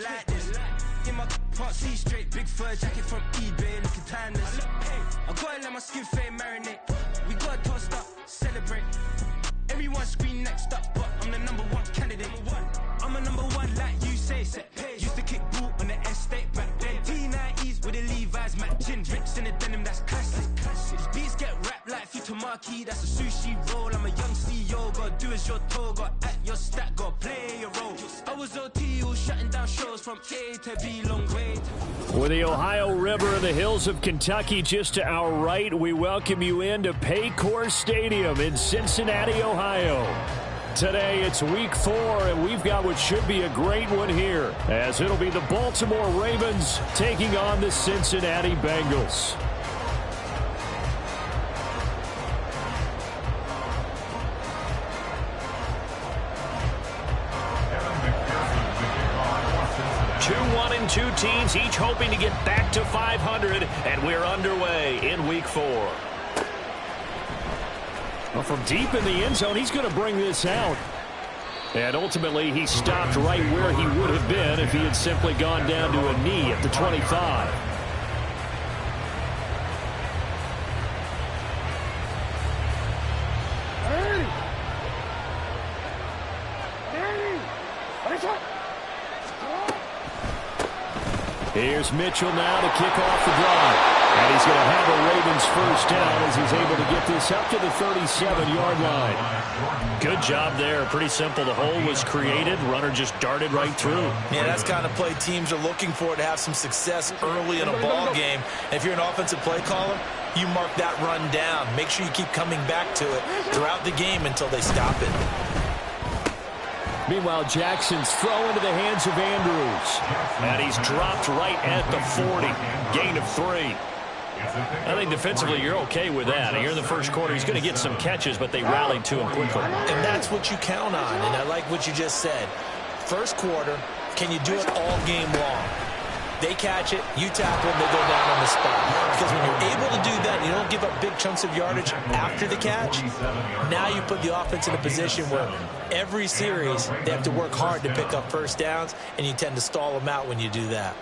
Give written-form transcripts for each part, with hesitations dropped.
like this. In my part C straight, big fur jacket from eBay, looking timeless. I gotta let my skin fade marinate. We gotta toast up, celebrate. Everyone scream next up, but I'm the #1 candidate. I'm a #1 like you say. Used to kick boot on the estate back then. T90s with the Levi's matching. Rips in the denim, that's classic. These beats get wrapped like Futamaki, that's a sushi roll. I'm a young CEO, gotta do as you're told. Gotta act your stat, gotta play your role. I was OT, all shutting down shows from A to B, long way. With the Ohio River and the hills of Kentucky just to our right, we welcome you into Paycor Stadium in Cincinnati, Ohio. Today it's week 4, and we've got what should be a great one here, as it'll be the Baltimore Ravens taking on the Cincinnati Bengals. Two 1-2 teams, each hoping to get back to 500, and we're underway in week 4. Well, from deep in the end zone, he's going to bring this out. And ultimately, he stopped right where he would have been if he had simply gone down to a knee at the 25. Here's Mitchell now to kick off the drive. And he's going to have a Ravens first down as he's able to get this up to the 37-yard line. Good job there. Pretty simple. The hole was created. Runner just darted right through. Yeah, that's the kind of play teams are looking for to have some success early in a ball game. And if you're an offensive play caller, you mark that run down. Make sure you keep coming back to it throughout the game until they stop it. Meanwhile, Jackson's throw into the hands of Andrews. And he's dropped right at the 40. Gain of 3. I think defensively you're okay with that. Here in the first quarter, he's going to get some catches, but they rallied to him quickly. And that's what you count on, and I like what you just said. First quarter, can you do it all game long? They catch it, you tackle them, they go down on the spot. Because when you're able to do that, you don't give up big chunks of yardage after the catch. Now you put the offense in a position where every series they have to work hard to pick up first downs, and you tend to stall them out when you do that.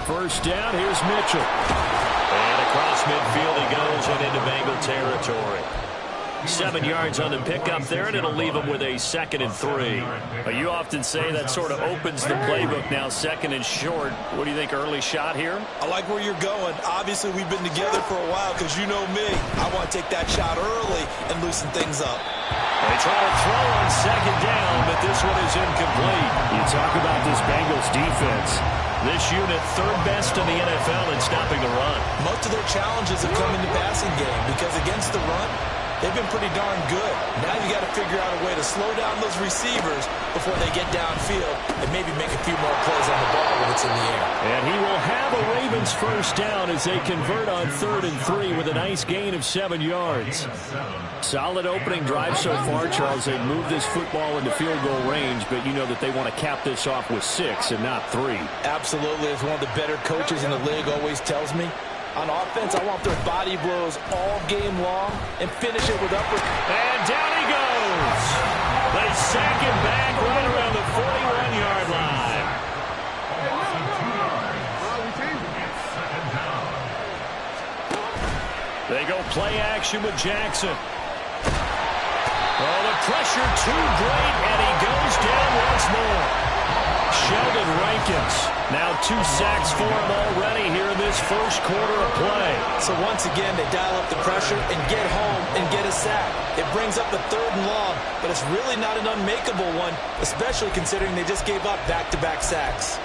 First down, here's Mitchell. And across midfield he goes and into Bengal territory. 7 yards on the pickup there, and it'll leave him with a 2nd and 3. But you often say that sort of opens the playbook now, 2nd and short. What do you think, early shot here? I like where you're going. Obviously, we've been together for a while because you know me. I want to take that shot early and loosen things up. They try to throw on 2nd down, but this one is incomplete. You talk about this Bengals defense. This unit, 3rd best in the NFL in stopping the run. Most of their challenges have come in the passing game because against the run, they've been pretty darn good. Now you got to figure out a way to slow down those receivers before they get downfield and maybe make a few more plays on the ball when it's in the air. And he will have a Ravens first down as they convert on 3rd and 3 with a nice gain of 7 yards. Solid opening drive so far, Charles. They've moved this football into field goal range, but you know that they want to cap this off with 6 and not 3. Absolutely. As one of the better coaches in the league always tells me, on offense, I want their body blows all game long and finish it with upper. And down he goes. They sack him back right around the 41-yard line. They go play action with Jackson. Oh, the pressure too great, and he goes down once more. Sheldon Rankins. Now 2 sacks for him already here in this first quarter of play. So once again, they dial up the pressure and get home and get a sack. It brings up a 3rd and long, but it's really not an unmakeable one, especially considering they just gave up back-to-back sacks.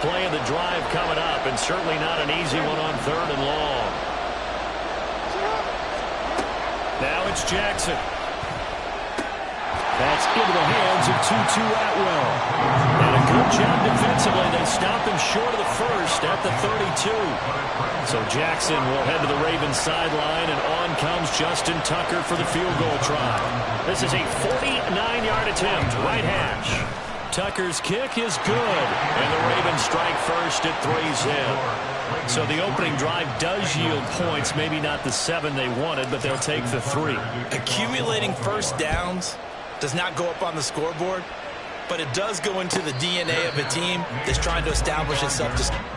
Play of the drive coming up, and certainly not an easy one on 3rd and long. Now it's Jackson. That's into the hands of Tutu Atwell. And a Good job defensively. They stop him short of the first at the 32. So Jackson will head to the Ravens sideline, and on comes Justin Tucker for the field goal try. This is a 49-yard attempt, right hash. Tucker's kick is good, and the Ravens strike first at 3-0. So the opening drive does yield points, maybe not the 7 they wanted, but they'll take the 3. Accumulating first downs does not go up on the scoreboard, but it does go into the DNA of a team that's trying to establish itself to...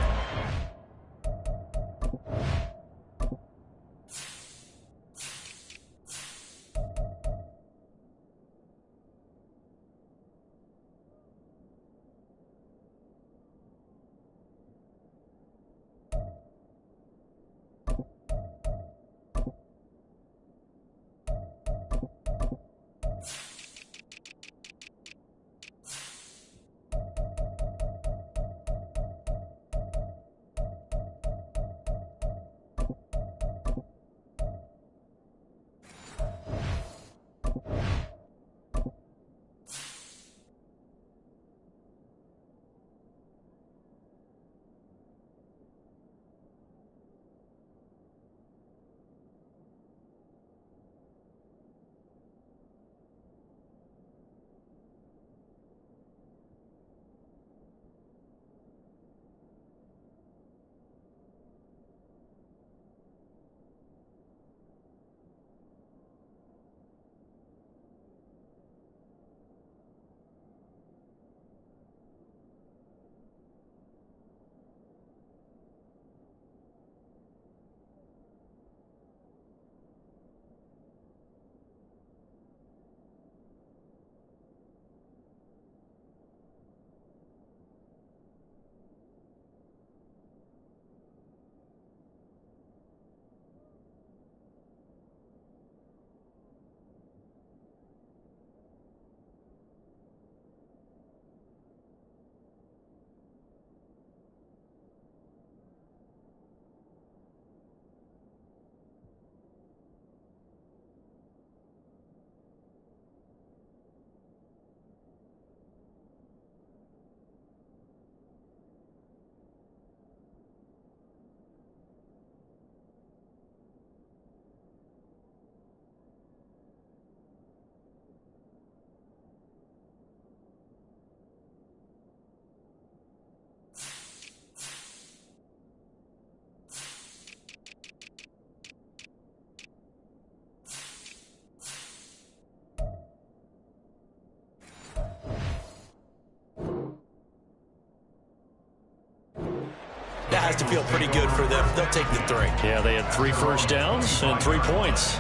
That has to feel pretty good for them. They'll take the 3. Yeah, they had 3 first downs and 3 points.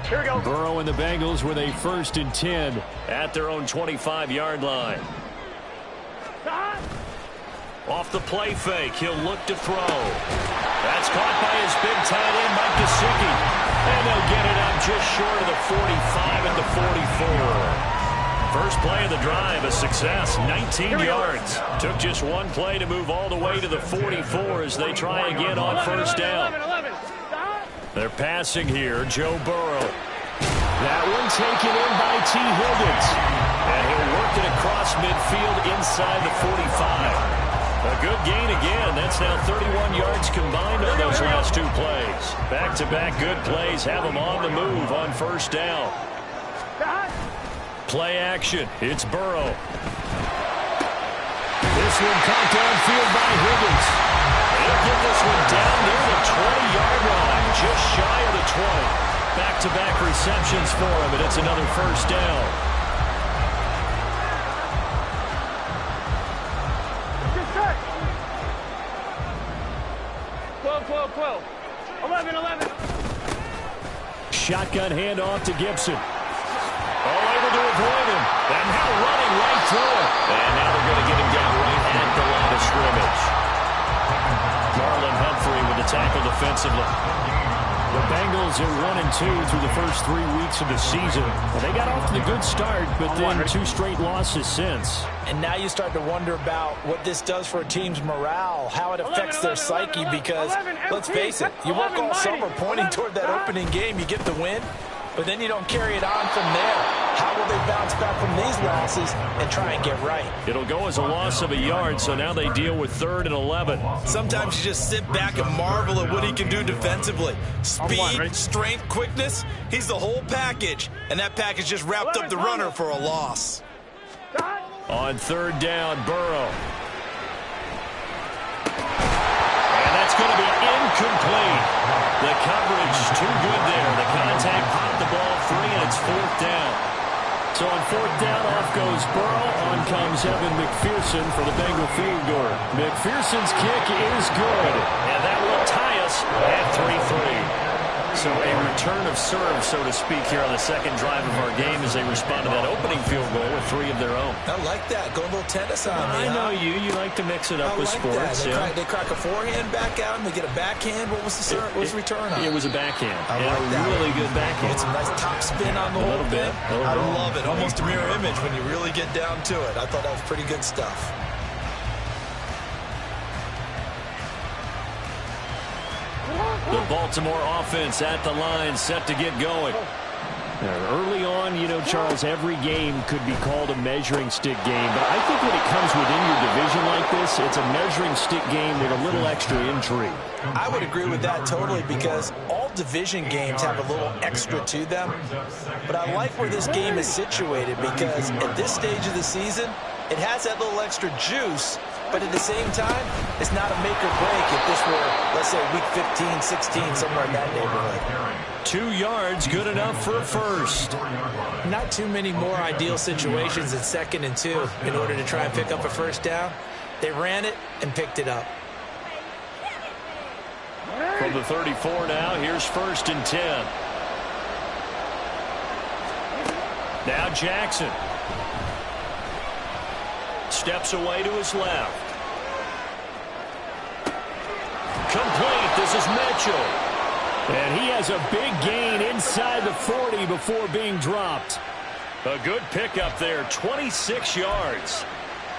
Here we go. Burrow and the Bengals with a 1st and 10 at their own 25-yard line. Off the play fake, he'll look to throw. That's caught by his big tight end, Mike Gesicki. And they'll get it up just short of the 45 at the 44. First play of the drive, a success, 19 yards. Took just 1 play to move all the way to the 44 as they try again on 1st down. They're passing here, Joe Burrow. That one taken in by T. Higgins. And he'll work it across midfield inside the 45. A good gain again. That's now 31 yards combined on those last 2 plays. Back-to-back good plays have them on the move on 1st down. Play action. It's Burrow. This one caught downfield by Higgins. He'll get this one down near the 20-yard line, just shy of the 20. Back-to-back receptions for him, and it's another 1st down. 12. 11. Shotgun handoff to Gibson. All able to avoid him. And now running right through it. And now they're going to get him down right at the line of scrimmage. Marlon Humphrey with the tackle defensively. The Bengals are 1-2 through the first 3 weeks of the season. Well, they got off to the good start, but then 2 straight losses since. And now you start to wonder about what this does for a team's morale, how it affects their psyche, because let's face it, you work all summer pointing toward that opening game, you get the win, but then you don't carry it on from there. How will they bounce back from these losses and try and get right? It'll go as a loss of a yard, so now they deal with 3rd and 11. Sometimes you just sit back and marvel at what he can do defensively. Speed, strength, quickness, he's the whole package. And that package just wrapped up the runner for a loss. On 3rd down, Burrow. And that's going to be incomplete. The coverage too good there. The contact popped the ball free, and it's 4th down. So on 4th down, off goes Burrow. On comes Evan McPherson for the Bengal field goal. McPherson's kick is good, and that will tie us at 3-3. So a return of serve, so to speak, here on the second drive of our game as they respond to that opening field goal with 3 of their own. I like that. Go a little tennis on me. I know you. You like to mix it up with sports. They crack a forehand back out and they get a backhand. What was the return on? It was a backhand. I like that. Really good backhand. Get some nice top spin on the whole thing. I love it. Almost a mirror image when you really get down to it. I thought that was pretty good stuff. The Baltimore offense at the line, set to get going. Early on, you know, Charles, every game could be called a measuring stick game. But I think when it comes within your division like this, it's a measuring stick game with a little extra intrigue. I would agree with that totally because all division games have a little extra to them. But I like where this game is situated because at this stage of the season, it has that little extra juice. But at the same time, it's not a make or break if this were, let's say, week 15, 16, somewhere in that neighborhood. 2 yards, good enough for a first. Not too many more ideal situations in 2nd and 2 in order to try and pick up a first down. They ran it and picked it up. From the 34 now, here's 1st and 10. Now Jackson. Steps away to his left. Complete. This is Mitchell. And he has a big gain inside the 40 before being dropped. A good pickup there, 26 yards.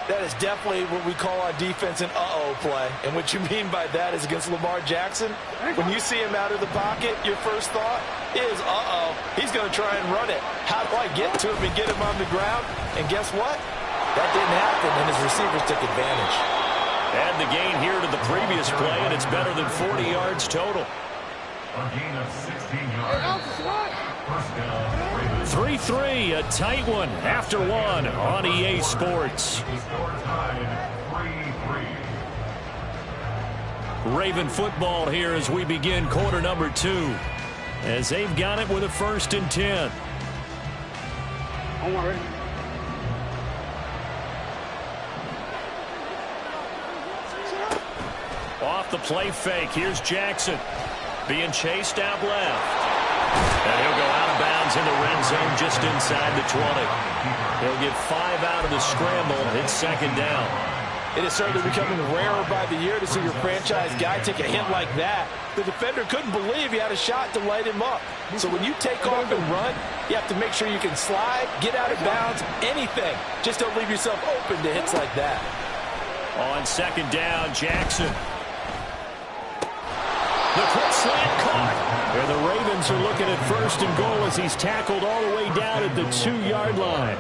That is definitely what we call on defense an uh-oh play. And what you mean by that is against Lamar Jackson, when you see him out of the pocket, your first thought is, uh-oh, he's going to try and run it. How do I get to him and get him on the ground? And guess what? That didn't happen, and his receivers took advantage. Add the gain here to the previous play, and it's better than 40 yards total. A gain of 16 yards. First down, 3-3, a tight one after one on EA Sports. Raven football here as we begin quarter number 2. As they've got it with a 1st and 10. Off the play fake, here's Jackson. Being chased out left. And he'll go out of bounds in the red zone just inside the 20. He'll get 5 out of the scramble. It's 2nd down. It is certainly becoming rarer by the year to see your franchise guy take a hit like that. The defender couldn't believe he had a shot to light him up. So when you take off and run, you have to make sure you can slide, get out of bounds, anything. Just don't leave yourself open to hits like that. On 2nd down, Jackson. The quick slant caught. And the Ravens are looking at 1st and goal as he's tackled all the way down at the 2-yard line.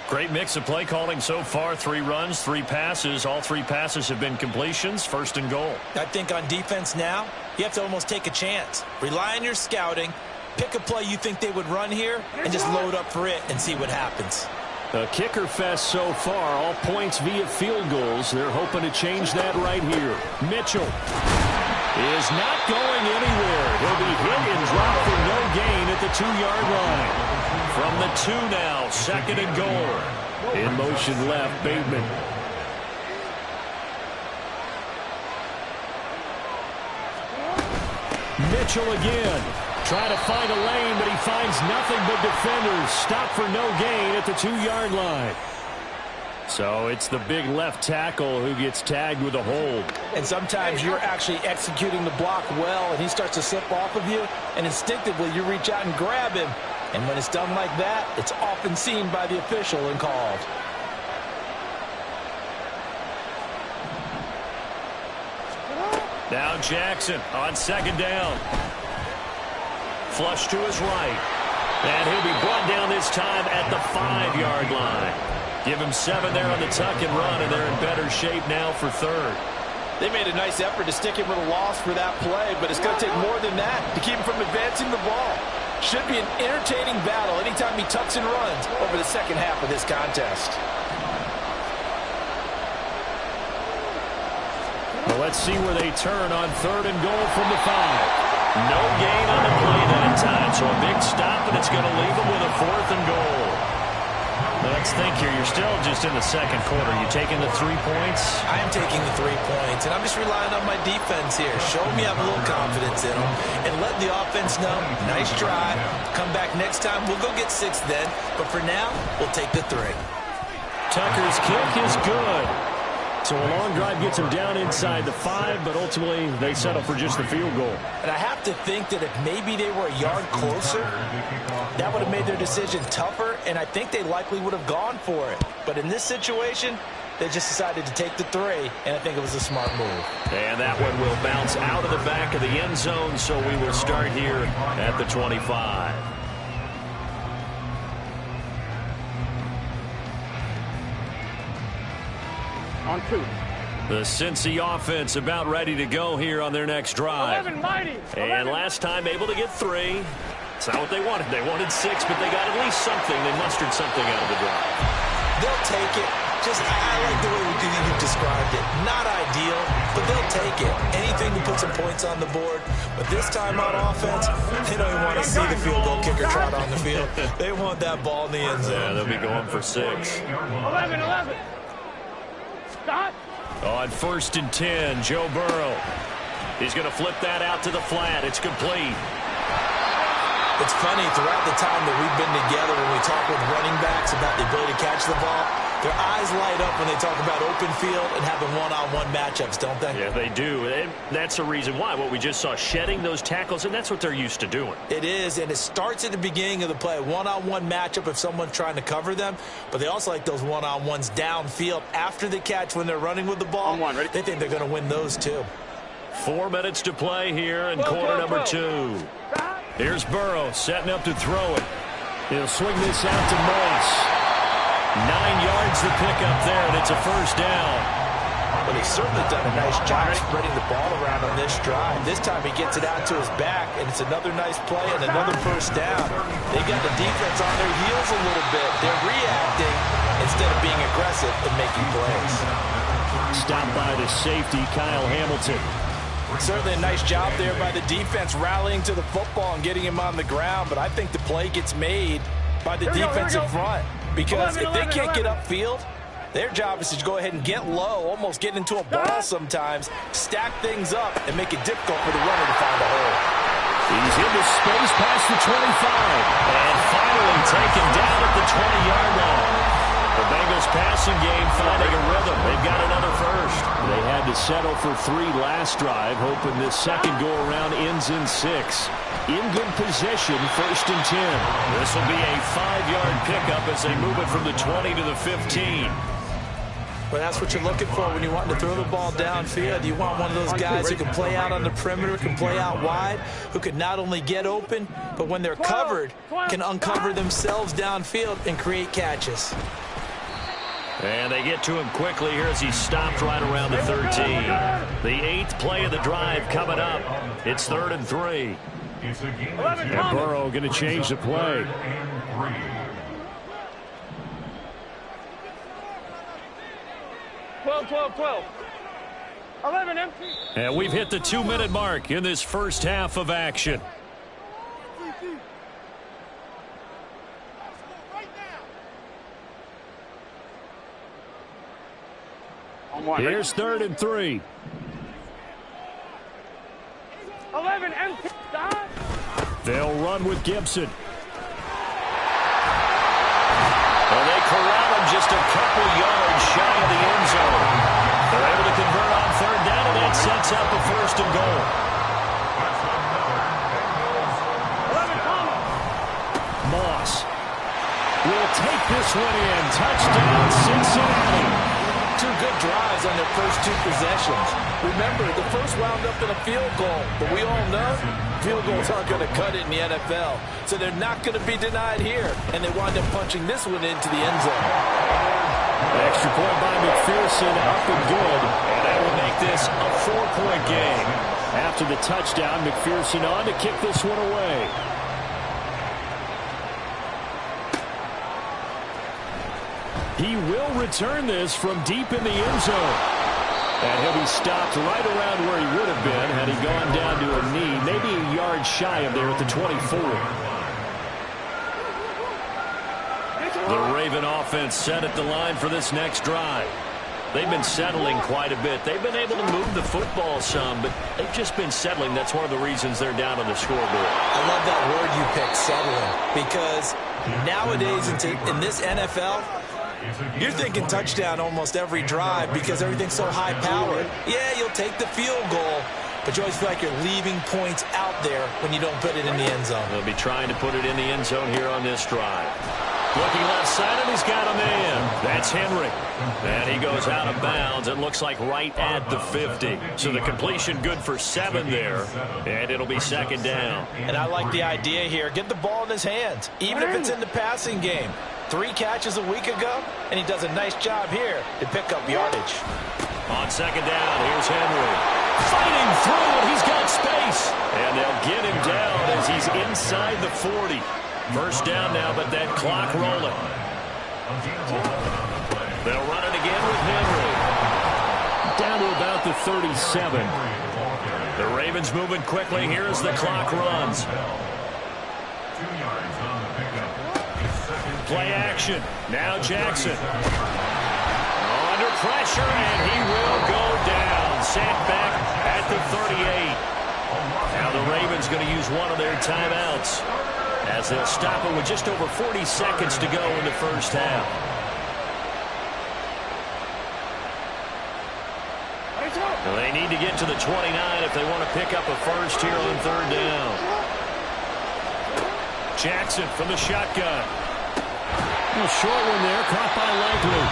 Great mix of play calling so far. 3 runs, 3 passes. All 3 passes have been completions. 1st and goal. I think on defense now, you have to almost take a chance. Rely on your scouting. Pick a play you think they would run here and just load up for it and see what happens. A kicker fest so far. All points via field goals. They're hoping to change that right here. Mitchell is not going anywhere. He'll be hit and dropped for no gain at the 2-yard line. From the 2 now, 2nd and goal. In motion left, Bateman. Mitchell again. Trying to find a lane, but he finds nothing but defenders. Stop for no gain at the 2-yard line. So it's the big left tackle who gets tagged with a hold. And sometimes you're actually executing the block well, and he starts to slip off of you, and instinctively you reach out and grab him. And when it's done like that, it's often seen by the official and called. Now Jackson on 2nd down. Flush to his right. And he'll be brought down this time at the 5-yard line. Give him 7 there on the tuck and run, and they're in better shape now for third. They made a nice effort to stick him with a loss for that play, but it's going to take more than that to keep him from advancing the ball. Should be an entertaining battle anytime he tucks and runs over the second half of this contest. Well, let's see where they turn on 3rd and goal from the 5. No gain on the play that time, so a big stop, and it's going to leave them with a 4th and goal. Let's think here. You're still just in the second quarter. You taking the 3 points? I am taking the 3 points, and I'm just relying on my defense here. Show me I have a little confidence in them, and let the offense know, nice drive. Come back next time. We'll go get 6 then, but for now, we'll take the 3. Tucker's kick is good. So a long drive gets him down inside the 5, but ultimately they settle for just the field goal. And I have to think that if maybe they were a yard closer, that would have made their decision tougher, and I think they likely would have gone for it. But in this situation, they just decided to take the 3, and I think it was a smart move. And that one will bounce out of the back of the end zone, so we will start here at the 25. On 2. The Cincy offense about ready to go here on their next drive. 11, mighty. 11. And last time able to get 3. It's not what they wanted. They wanted 6, but they got at least something. They mustered something out of the drive. They'll take it. I like the way you described it. Not ideal, but they'll take it. Anything to put some points on the board. But this time on offense, they don't even want to see the field goal kicker trot on the field. They want that ball in the end zone. Yeah, they'll be going for 6. 11. Stop. On 1st and 10, Joe Burrow. He's going to flip that out to the flat. It's complete. It's funny, throughout the time that we've been together, when we talk with running backs about the ability to catch the ball, their eyes light up when they talk about open field and having one-on-one matchups, don't they? Yeah, they do. And that's the reason why. What we just saw, shedding those tackles, and that's what they're used to doing. It is, and it starts at the beginning of the play. One-on-one matchup if someone's trying to cover them, but they also like those one-on-ones downfield after the catch when they're running with the ball. On 1, ready? They think they're going to win those, too. 4 minutes to play here in quarter number 2. Here's Burrow setting up to throw it. He'll swing this out to Moss. 9 yards to pick up there, and it's a 1st down. Well, he's certainly done a nice job spreading the ball around on this drive. This time he gets it out to his back, and it's another nice play and another 1st down. They got the defense on their heels a little bit. They're reacting instead of being aggressive and making plays. Stopped by the safety, Kyle Hamilton. Certainly a nice job there by the defense rallying to the football and getting him on the ground, but I think the play gets made by the defensive front because if they can't get upfield, their job is to go ahead and get low, almost get into a ball sometimes, stack things up, and make it difficult for the runner to find a hole. He's into space past the 25 and finally taken down at the 20-yard line. The Bengals passing game finding a rhythm. They've got another 1st. They had to settle for 3 last drive, hoping this second go-around ends in 6. In good position, 1st and 10. This will be a 5-yard pickup as they move it from the 20 to the 15. Well, that's what you're looking for when you want to throw the ball downfield. You want one of those guys who can play out on the perimeter, can play out wide, who can not only get open, but when they're covered, can uncover themselves downfield and create catches. And they get to him quickly here as he stopped right around the 13. The 8th play of the drive coming up. It's 3rd and 3. And Burrow going to change the play. 12. 11 empty. And we've hit the 2-minute mark in this first half of action. Here's 3rd and 3. 11 empty. Stop. They'll run with Gibson. And they corral him just a couple yards shy of the end zone. They're able to convert on 3rd down, and that sets up a 1st and goal. 11, Moss will take this one in. Touchdown, Cincinnati. 2 good drives on their first 2 possessions. Remember, the first wound up in a field goal, but we all know field goals aren't going to cut it in the NFL, so they're not going to be denied here, and they wind up punching this one into the end zone. Extra point by McPherson, up and good, and that will make this a 4-point game. After the touchdown, McPherson on to kick this one away. He will return this from deep in the end zone. And he'll be stopped right around where he would have been had he gone down to a knee, maybe a yard shy of there at the 24. The Raven offense set at the line for this next drive. They've been settling quite a bit. They've been able to move the football some, but they've just been settling. That's one of the reasons they're down on the scoreboard. I love that word you picked, settling, because nowadays in this NFL, you're thinking touchdown almost every drive because everything's so high-powered. Yeah, you'll take the field goal, but you always feel like you're leaving points out there when you don't put it in the end zone. They'll be trying to put it in the end zone here on this drive. Looking left side, and he's got a man. That's Henry. And he goes out of bounds. It looks like right at the 50. So the completion good for 7 there, and it'll be second down. And I like the idea here. Get the ball in his hands, even if it's in the passing game. 3 catches a week ago, and he does a nice job here to pick up yardage. On second down, here's Henry. Fighting through, and he's got space. And they'll get him down as he's inside the 40. First down now, but that clock rolling. They'll run it again with Henry. Down to about the 37. The Ravens moving quickly here as the clock runs. Play action. Now Jackson. Under pressure, and he will go down. Sat back at the 38. Now the Ravens going to use one of their timeouts, as they'll stop it with just over 40 seconds to go in the first half. Well, they need to get to the 29 if they want to pick up a first here on third down. Jackson from the shotgun. A short one there, caught by Likely.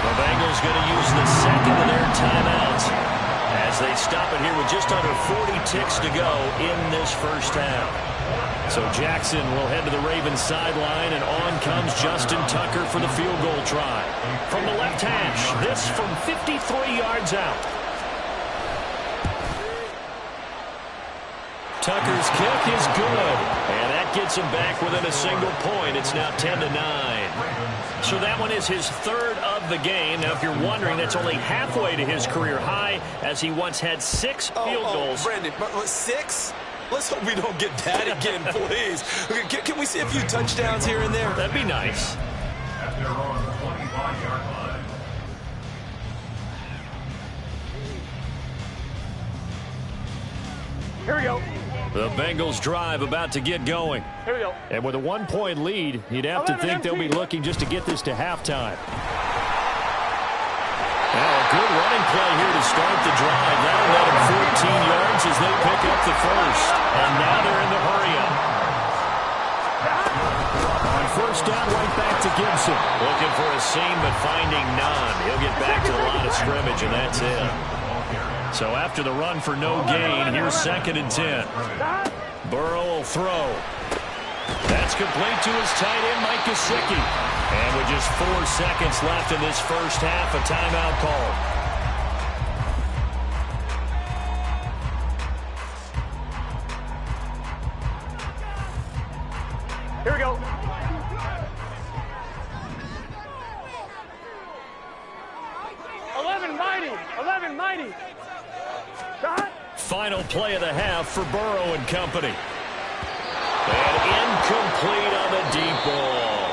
The Bengals going to use the second of their timeouts as they stop it here with just under 40 ticks to go in this first half. So Jackson will head to the Ravens sideline, and on comes Justin Tucker for the field goal try. From the left hash, this from 53 yards out. Tucker's kick is good, and that gets him back within a single point. It's now 10-9. So that one is his 3rd of the game. Now, if you're wondering, that's only halfway to his career high, as he once had 6 field goals. Brandon, 6? Let's hope we don't get that again, please. Can we see a few touchdowns here and there? That'd be nice. At their own 25-yard line. Here we go. The Bengals drive about to get going. Here we go. And with a 1-point lead, you'd have to think they'll be looking just to get this to halftime. Now a good running play here to start the drive. That'll let them 14 yards as they pick up the first. And now they're in the hurry-up. On first down, right back to Gibson. Looking for a seam, but finding none. He'll get back to the line of scrimmage, and that's it. So after the run for no gain, here's 2nd and 10. Burrow will throw. That's complete to his tight end, Mike Gesicki. And with just 4 seconds left in this first half, a timeout call. Here we go. Mighty. Final play of the half for Burrow and company. And incomplete on the deep ball.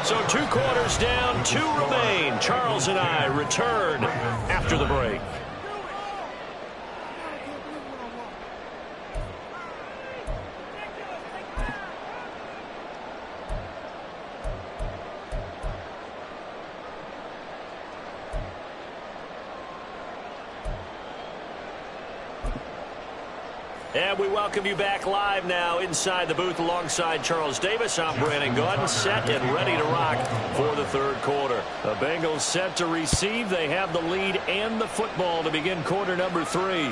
So 2 quarters down, 2 remain. Charles and I return after the break. And we welcome you back live now inside the booth alongside Charles Davis. I'm Brandon Gaudin, set and ready to rock for the third quarter. The Bengals set to receive. They have the lead and the football to begin quarter number 3.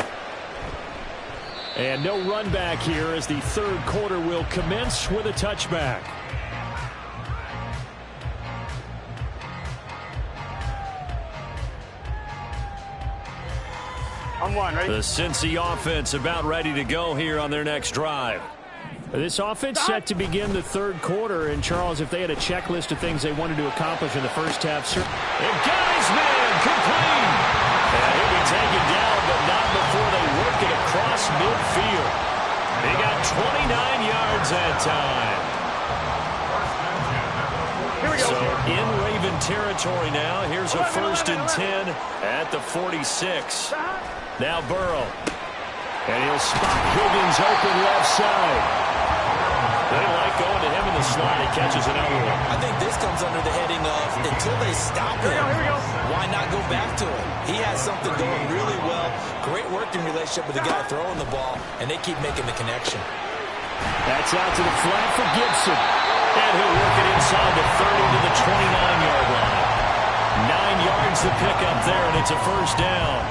And no run back here as the third quarter will commence with a touchback. Ready? The Cincy offense about ready to go here on their next drive. This offense set to begin the third quarter. And, Charles, if they had a checklist of things they wanted to accomplish in the first half, and got his man complete. And he'll be taken down, but not before they work it across midfield. They got 29 yards that time. Here we go. So in Raven territory now. Here's a 1st and 10 at the 46. Now Burrow. And he'll spot Higgins open left side. They like going to him in the slot. He catches another one. I think this comes under the heading of until they stop him, why not go back to him? He has something going really well. Great working relationship with the guy throwing the ball, and they keep making the connection. That's out to the flat for Gibson. And he'll work it inside the 30 to the 29-yard line. 9 yards to pick up there, and it's a first down.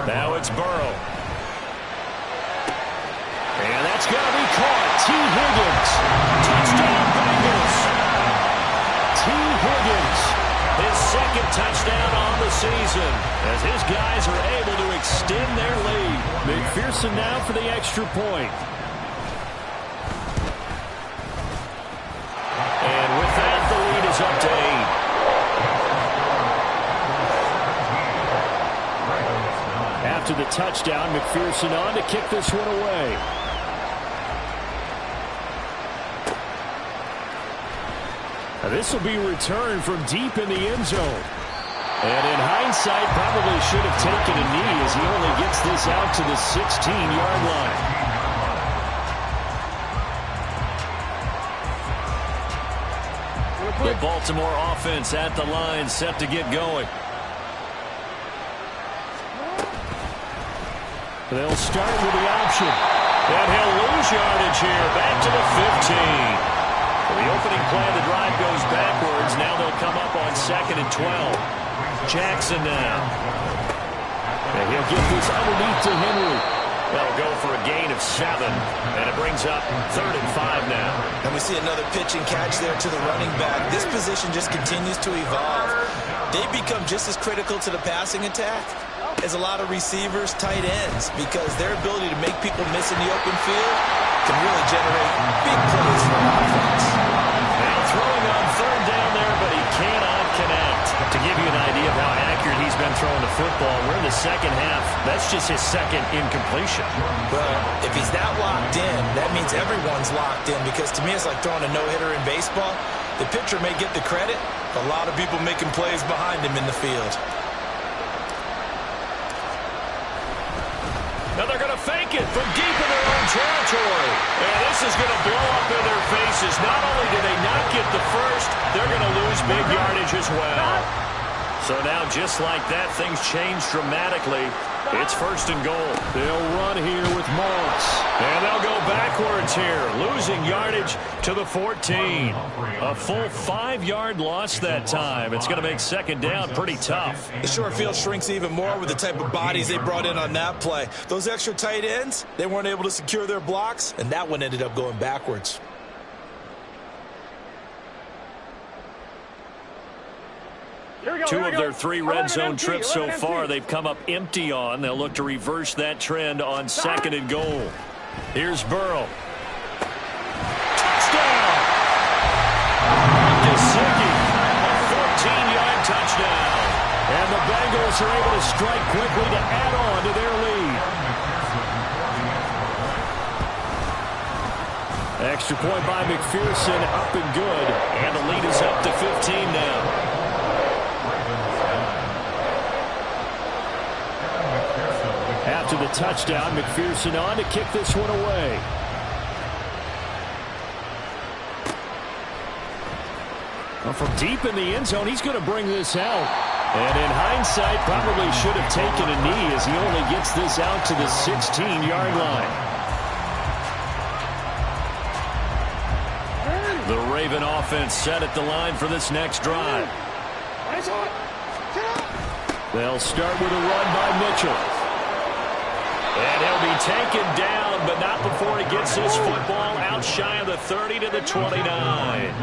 Now it's Burrow. And that's going to be caught. T. Higgins. Touchdown Bengals. T. Higgins. His second touchdown on the season as his guys are able to extend their lead. McPherson now for the extra point. And with that, the lead is up to 8. After the touchdown, McPherson on to kick this one away. Now this will be returned from deep in the end zone. And in hindsight, probably should have taken a knee as he only gets this out to the 16-yard line. The Baltimore offense at the line, set to get going. They'll start with the option. And he'll lose yardage here. Back to the 15. The opening play of the drive goes backwards. Now they'll come up on 2nd and 12. Jackson now. And he'll get this underneath to Henry. That'll go for a gain of 7. And it brings up 3rd and 5 now. And we see another pitch and catch there to the running back. This position just continues to evolve. They become just as critical to the passing attack as a lot of receivers, tight ends, because their ability to make people miss in the open field can really generate big plays for offense. Now throwing on 3rd down there, but he cannot connect. To give you an idea of how accurate he's been throwing the football, we're in the second half. That's just his second incompletion. Well, if he's that locked in, that means everyone's locked in, because to me it's like throwing a no-hitter in baseball. The pitcher may get the credit, a lot of people making plays behind him in the field. Now they're going to fake it from deep in their own territory. And this is going to blow up in their faces. Not only do they not get the first, they're going to lose big yardage as well. So now, just like that, things change dramatically. It's 1st and goal. They'll run here with Moss. And they'll go backwards here, losing yardage to the 14. A full 5-yard loss that time. It's going to make 2nd down pretty tough. The short field shrinks even more with the type of bodies they brought in on that play. Those extra tight ends, they weren't able to secure their blocks, and that one ended up going backwards. Two of their 3 red zone trips so far, they've come up empty on. They'll look to reverse that trend on 2nd and goal. Here's Burrow. Touchdown! Gesicki, a 14-yard touchdown. And the Bengals are able to strike quickly to add on to their lead. Extra point by McPherson, up and good. And the lead is up to 15 now. After the touchdown, McPherson on to kick this one away. Well, from deep in the end zone, he's going to bring this out. And in hindsight, probably should have taken a knee as he only gets this out to the 16-yard line. The Raven offense set at the line for this next drive. They'll start with a run by Mitchell. And he'll be taken down, but not before he gets his football out shy of the 30 to the 29.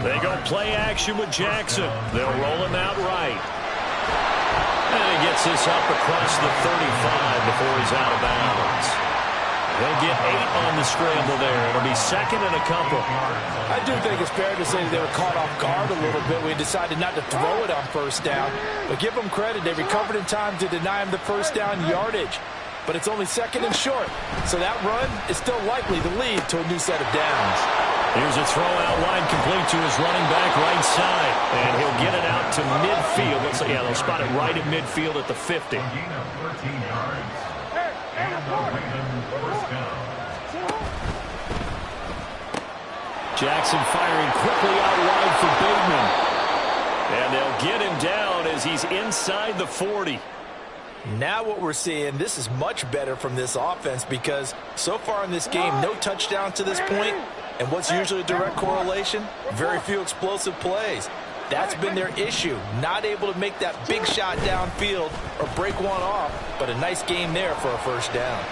They go play action with Jackson. They'll roll him out right. And he gets this up across the 35 before he's out of bounds. He'll get 8 on the scramble there. It'll be second and a couple. I do think it's fair to say they were caught off guard a little bit. We decided not to throw it on first down. But give them credit. They recovered in time to deny him the first down yardage. But it's only second and short. So that run is still likely to lead to a new set of downs. Here's a throw out wide complete to his running back right side. And he'll get it out to midfield. Yeah, they'll spot it right at midfield at the 50. Jackson firing quickly out wide for Bateman. And they'll get him down as he's inside the 40. Now what we're seeing, this is much better from this offense because so far in this game, no touchdown to this point. And what's usually a direct correlation? Very few explosive plays. That's been their issue. Not able to make that big shot downfield or break one off, but a nice game there for a first down.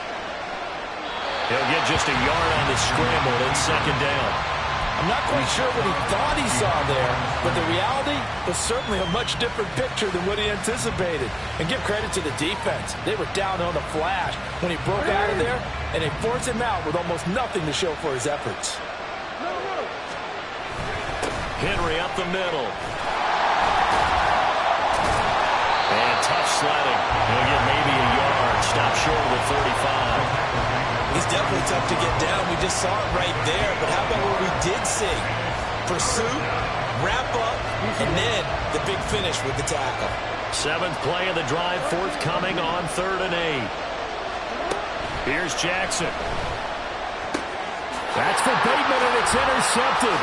He'll get just a yard on the scramble and second down. I'm not quite sure what he thought he saw there, but the reality was certainly a much different picture than what he anticipated. And give credit to the defense. They were down on the flash when he broke out of there, and they forced him out with almost nothing to show for his efforts. Henry up the middle. And tough sledding. He'll get maybe a yard. Stop short of the 35. He's definitely tough to get down. We just saw it right there. But how about what we did see? Pursuit, wrap up, and then the big finish with the tackle. 7th play of the drive forthcoming on 3rd and 8. Here's Jackson. That's for Bateman, and it's intercepted.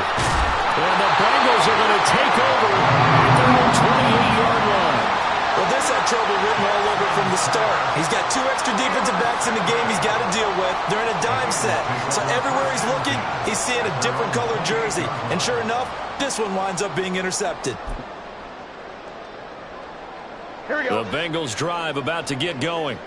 And the Bengals are going to take over at their own 28-yard line. Well, this had trouble written all over from the start. He's got 2 extra defensive backs in the game he's got to deal with. They're in a dime set. So everywhere he's looking, he's seeing a different colored jersey. And sure enough, this one winds up being intercepted. Here we go. The Bengals drive about to get going.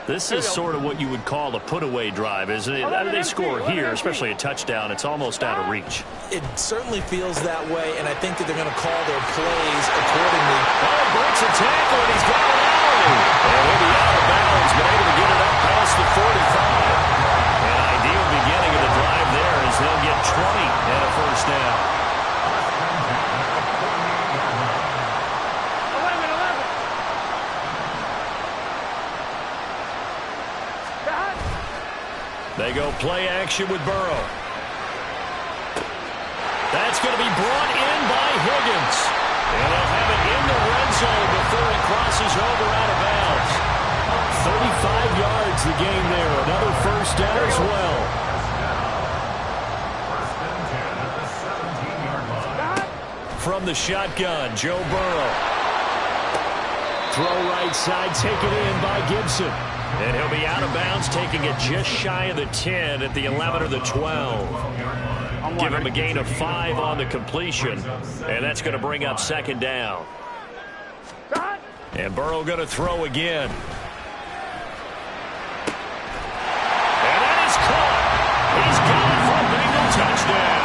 This is sort of what you would call a put-away drive, isn't it? How do they score here, especially a touchdown? It's almost out of reach. It certainly feels that way, and I think that they're going to call their plays accordingly. Oh, breaks a tackle, and he's got an alley. And he'll be out of bounds, but able to get it up past the 45. An ideal beginning of the drive there as they'll get 20 and a first down. 11. They go play action with Burrow. That's going to be brought in by Higgins. And they'll have it in the red zone before he crosses over out of bounds. 35 yards the game there. Another first down as well. From the shotgun, Joe Burrow. Throw right side, taken in by Gibson. And he'll be out of bounds, taking it just shy of the 10 at the 11 or the 12. Give him a gain of 5 on the completion, and that's going to bring up second down. And Burrow going to throw again. And that is caught. He's got it for a Bengal touchdown.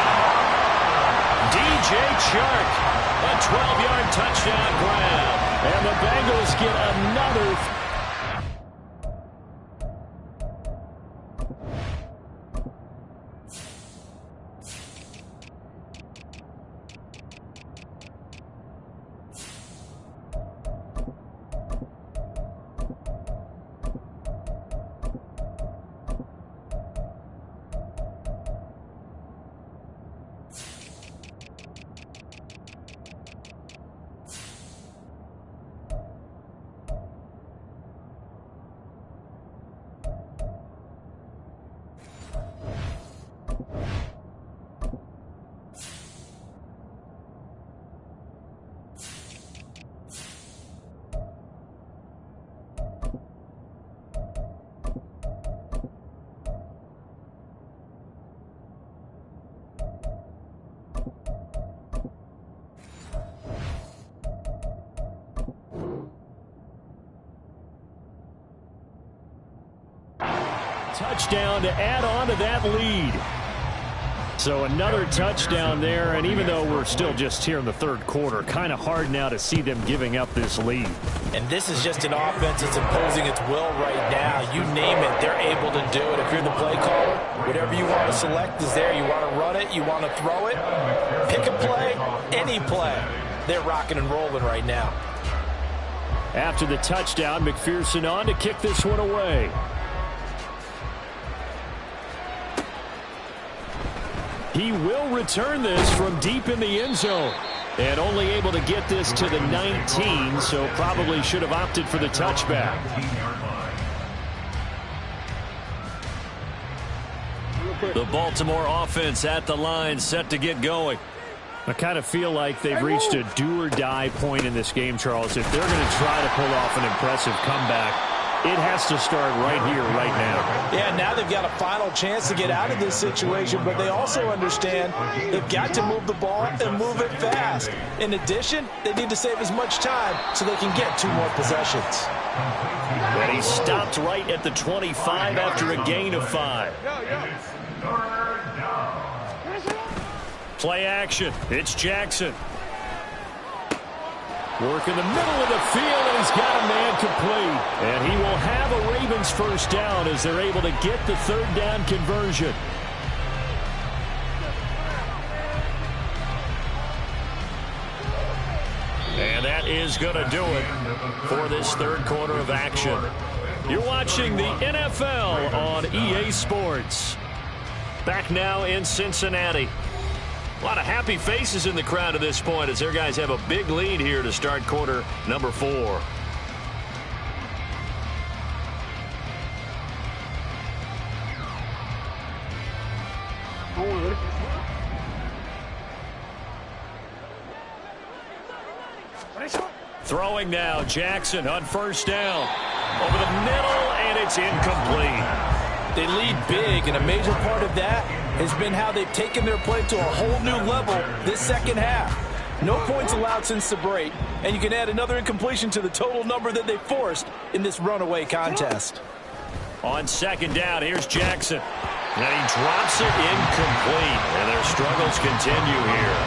DJ Chark, a 12-yard touchdown grab. And the Bengals get another touchdown to add on to that lead. So another touchdown there, and even though we're still just here in the third quarter, kind of hard now to see them giving up this lead. And this is just an offense that's imposing its will right now. You name it, they're able to do it. If you're the play caller, whatever you want to select is there. You want to run it, you want to throw it, pick a play, any play. They're rocking and rolling right now. After the touchdown, McPherson on to kick this one away. He will return this from deep in the end zone. And only able to get this to the 19, so probably should have opted for the touchback. The Baltimore offense at the line, set to get going. I kind of feel like they've reached a do-or-die point in this game, Charles. If they're going to try to pull off an impressive comeback, it has to start right here, right now. Yeah, now they've got a final chance to get out of this situation, but they also understand they've got to move the ball and move it fast. In addition, they need to save as much time so they can get 2 more possessions. And he stopped right at the 25 after a gain of 5. Play action. It's Jackson. Work in the middle of the field, and he's got a man complete. And he will have a Ravens first down as they're able to get the third down conversion. And that is going to do it for this third quarter of action. You're watching the NFL on EA Sports. Back now in Cincinnati. A lot of happy faces in the crowd at this point as their guys have a big lead here to start quarter number 4. Throwing now, Jackson on first down. Over the middle, and it's incomplete. They lead big, and a major part of that has been how they've taken their play to a whole new level this second half. No points allowed since the break, and you can add another incompletion to the total number that they forced in this runaway contest. On second down, here's Jackson. And he drops it incomplete, and their struggles continue here.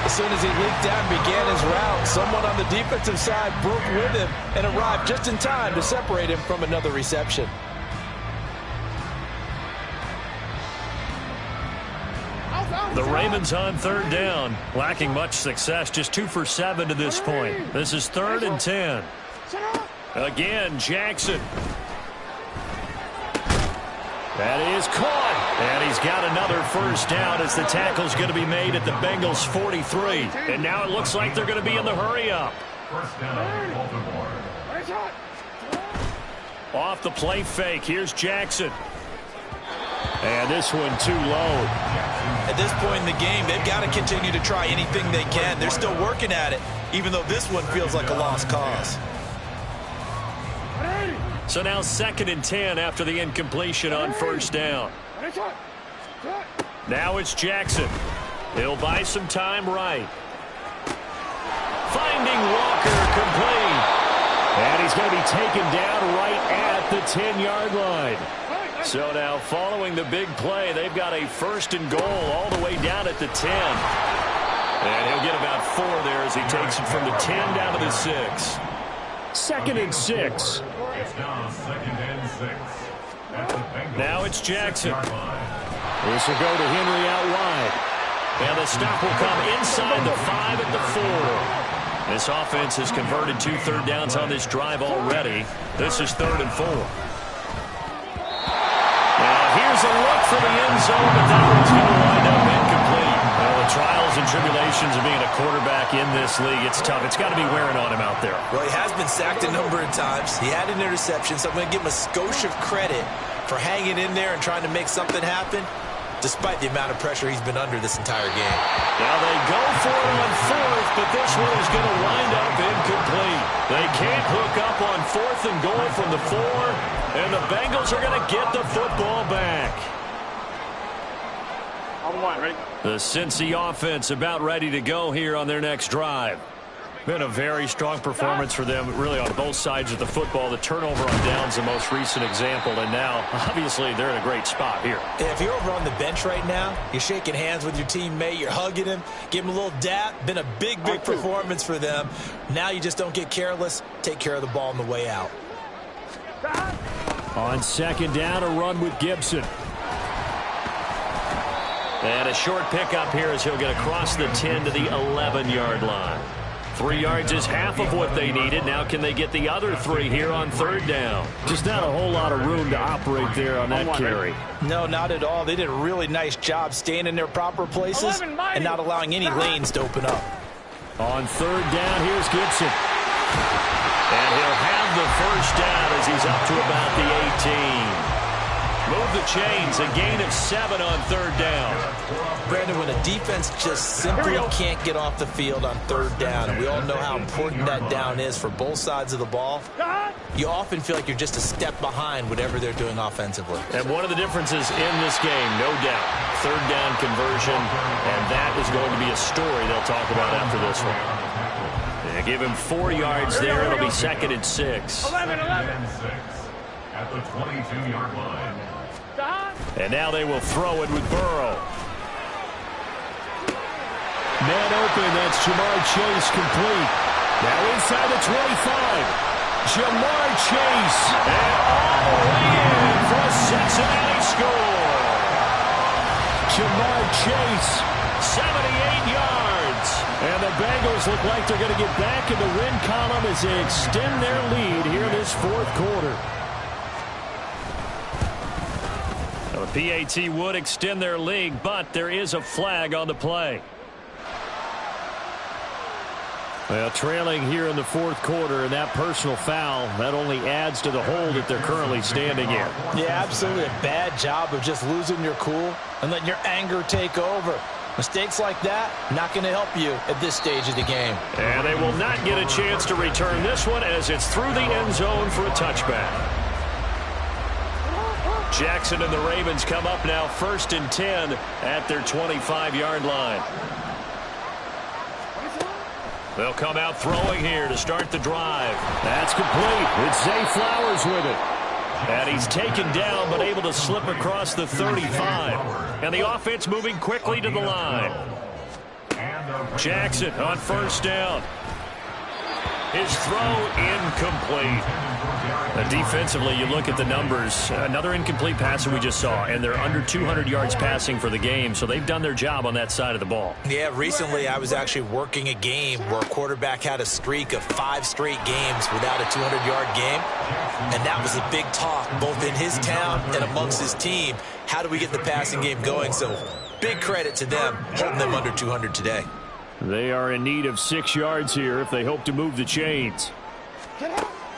As soon as he leaked out and began his route, someone on the defensive side broke with him and arrived just in time to separate him from another reception. The Ravens on third down, lacking much success, just 2 for 7 to this point. This is 3rd and 10. Again, Jackson. That is caught, and he's got another first down as the tackle's going to be made at the Bengals 43. And now it looks like they're going to be in the hurry-up. First down, Baltimore. Off the play fake, here's Jackson. And this one too low. At this point in the game, they've got to continue to try anything they can. They're still working at it, even though this one feels like a lost cause. So now 2nd and 10 after the incompletion on first down. Now it's Jackson. He'll buy some time right. Finding Walker complete. And he's going to be taken down right at the 10-yard line. So now following the big play, they've got a 1st and goal all the way down at the 10. And he'll get about 4 there as he takes it from the 10 down to the 6. 2nd and 6. It's now 2nd and 6. Now it's Jackson. This will go to Henry out wide. And the stop will come inside the 5 at the 4. This offense has converted 2 third downs on this drive already. This is 3rd and 4. Now here's a look for the end zone, but that one's going to wind up incomplete. Well, the trials and tribulations of being a quarterback in this league, it's tough. It's got to be wearing on him out there. Well, he has been sacked a number of times. He had an interception, so I'm going to give him a skosh of credit for hanging in there and trying to make something happen, despite the amount of pressure he's been under this entire game. Now they go for it on 4th, but this one is going to wind up incomplete. They can't hook up on 4th and goal from the 4, and the Bengals are going to get the football back. On the line, ready? The Cincy offense about ready to go here on their next drive. Been a very strong performance for them, really, on both sides of the football. The turnover on downs, the most recent example, and now, obviously, they're in a great spot here. If you're over on the bench right now, you're shaking hands with your teammate, you're hugging him, give him a little dap. Been a big performance for them. Now you just don't get careless. Take care of the ball on the way out. On second down, a run with Gibson. And a short pickup here as he'll get across the 10 to the 11-yard line. 3 yards is half of what they needed. Now can they get the other 3 here on third down? Just not a whole lot of room to operate there on that carry. No, not at all. They did a really nice job staying in their proper places and not allowing any lanes to open up. On third down, here's Gibson. And he'll have the first down as he's up to about the 18. Move the chains, a gain of 7 on third down. Brandon, when a defense just simply can't get off the field on third down, and we all know how important that down is for both sides of the ball, you often feel like you're just a step behind whatever they're doing offensively. And one of the differences in this game, no doubt, third down conversion, and that is going to be a story they'll talk about after this one. They give him 4 yards there. It'll be 2nd and 6. 11. At the 22-yard line. And now they will throw it with Burrow. Man open, that's Jamar Chase complete. Now inside the 25. Jamar Chase. And all the way in for a Cincinnati score. Jamar Chase, 78 yards. And the Bengals look like they're going to get back in the win column as they extend their lead here in this fourth quarter. The PAT would extend their lead, but there is a flag on the play. Well, trailing here in the fourth quarter, and that personal foul, that only adds to the hole that they're currently standing in. Yeah, absolutely a bad job of just losing your cool and letting your anger take over. Mistakes like that, not going to help you at this stage of the game. And they will not get a chance to return this one as it's through the end zone for a touchback. Jackson and the Ravens come up now 1st and 10 at their 25-yard line. They'll come out throwing here to start the drive. That's complete. It's Zay Flowers with it. And he's taken down but able to slip across the 35. And the offense moving quickly to the line. Jackson on first down. His throw incomplete. Defensively, you look at the numbers. Another incomplete pass that we just saw, and they're under 200 yards passing for the game, so they've done their job on that side of the ball. Yeah, recently I was actually working a game where a quarterback had a streak of 5 straight games without a 200-yard game, and that was a big talk both in his town and amongst his team. How do we get the passing game going? So big credit to them, holding them under 200 today. They are in need of 6 yards here if they hope to move the chains.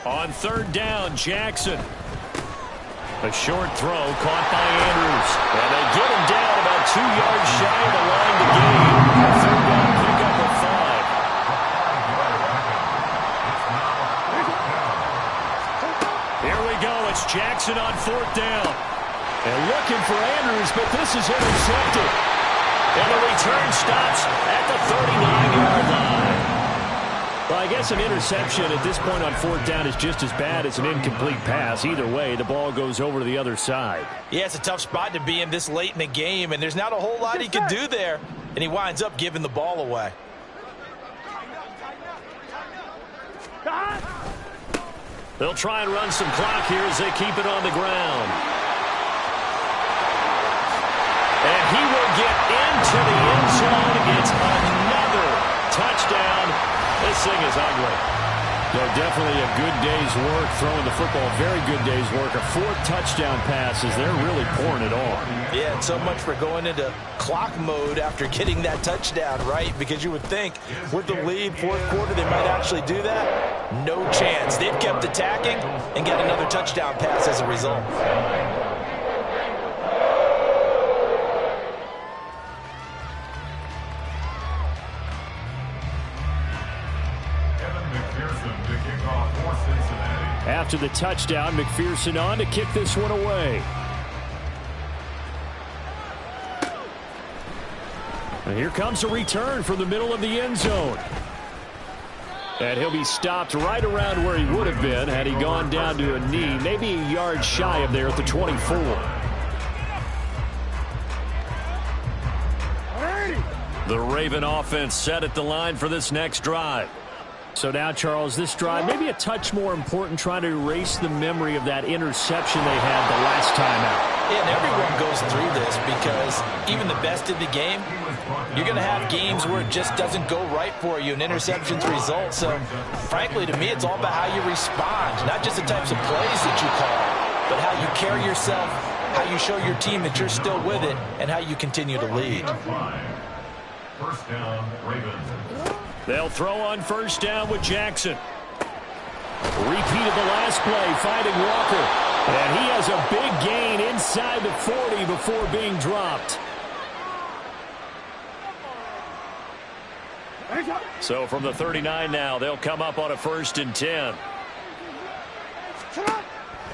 On third down, Jackson. A short throw caught by Andrews. And they get him down about 2 yards shy of the line to gain. Third down pickup of 5. Here we go. It's Jackson on fourth down. And looking for Andrews, but this is intercepted. And the return stops at the 39-yard line. Well, I guess an interception at this point on fourth down is just as bad as an incomplete pass. Either way, the ball goes over to the other side. Yeah, it's a tough spot to be in this late in the game, and there's not a whole lot he can do there, and he winds up giving the ball away. They'll try and run some clock here as they keep it on the ground. And he will get into the end zone. It's another touchdown. This thing is ugly. No, definitely a good day's work throwing the football. Very good day's work. A 4th touchdown pass as they're really pouring it on. Yeah, and so much for going into clock mode after getting that touchdown, right? Because you would think with the lead, fourth quarter, they might actually do that. No chance. They've kept attacking and got another touchdown pass as a result. After the touchdown, McPherson on to kick this one away. And here comes a return from the middle of the end zone. And he'll be stopped right around where he would have been had he gone down to a knee, maybe a yard shy of there at the 24. The Raven offense set at the line for this next drive. So now, Charles, this drive maybe a touch more important, trying to erase the memory of that interception they had the last time out. Yeah, and everyone goes through this because even the best in the game, you're going to have games where it just doesn't go right for you and interceptions result. So, frankly, to me, it's all about how you respond, not just the types of plays that you call, but how you carry yourself, how you show your team that you're still with it, and how you continue to lead. First down, Ravens. They'll throw on first down with Jackson. Repeat of the last play, finding Walker. And he has a big gain inside the 40 before being dropped. So from the 39 now, they'll come up on a 1st and 10.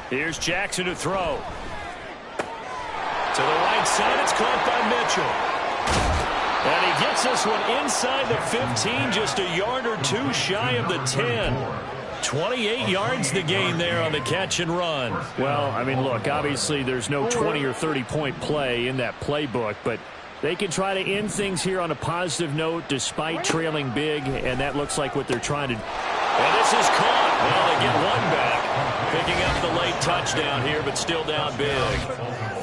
Here's Jackson to throw. To the right side, it's caught by Mitchell. And he gets this one inside the 15, just a yard or two shy of the 10. 28 yards the gain there on the catch and run. Well, I mean, look, obviously there's no 20 or 30-point play in that playbook, but they can try to end things here on a positive note despite trailing big, and that looks like what they're trying to do. And this is caught. Well, they get one back, picking up the late touchdown here, but still down big.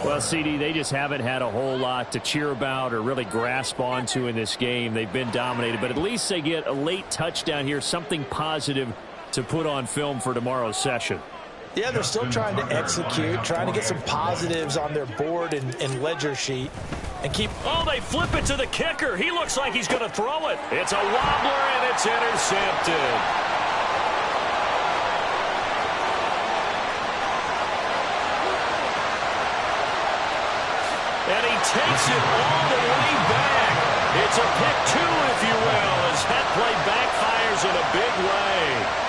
Well, CD, they just haven't had a whole lot to cheer about or really grasp onto in this game. They've been dominated, but at least they get a late touchdown here, something positive to put on film for tomorrow's session. Yeah, they're still trying to execute, trying to get some positives on their board and ledger sheet. And keep. Oh, they flip it to the kicker. He looks like he's going to throw it. It's a wobbler, and it's intercepted. And he takes it all the way back. It's a pick two, if you will, as that play backfires in a big way.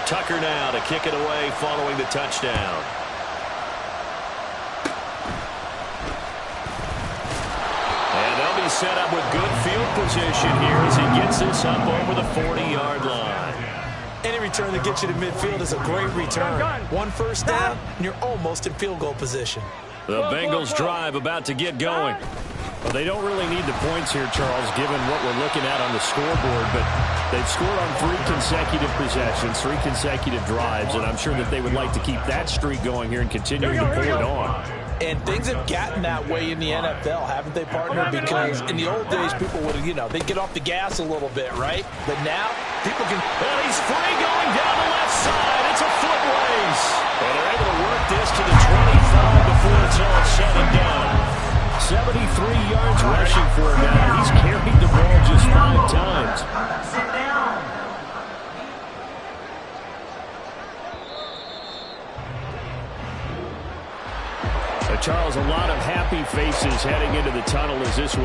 Tucker now to kick it away following the touchdown. Set up with good field position here as he gets this up over the 40-yard line. Any return that gets you to midfield is a great return. One first down, and you're almost in field goal position. The Bengals drive about to get going. Well, they don't really need the points here, Charles, given what we're looking at on the scoreboard, but they've scored on 3 consecutive possessions, 3 consecutive drives, and I'm sure that they would like to keep that streak going here and continuing to pull it on. And things have gotten that way in the NFL, haven't they, partner? Because in the old days, people would, they'd get off the gas a little bit, right? But now, people can... And he's free going down the left side. It's a foot race. And they're able to work this to the 25 before it's all said and done. 73 yards rushing for him now. He's carried the ball just 5 times. Charles, a lot of happy faces heading into the tunnel as this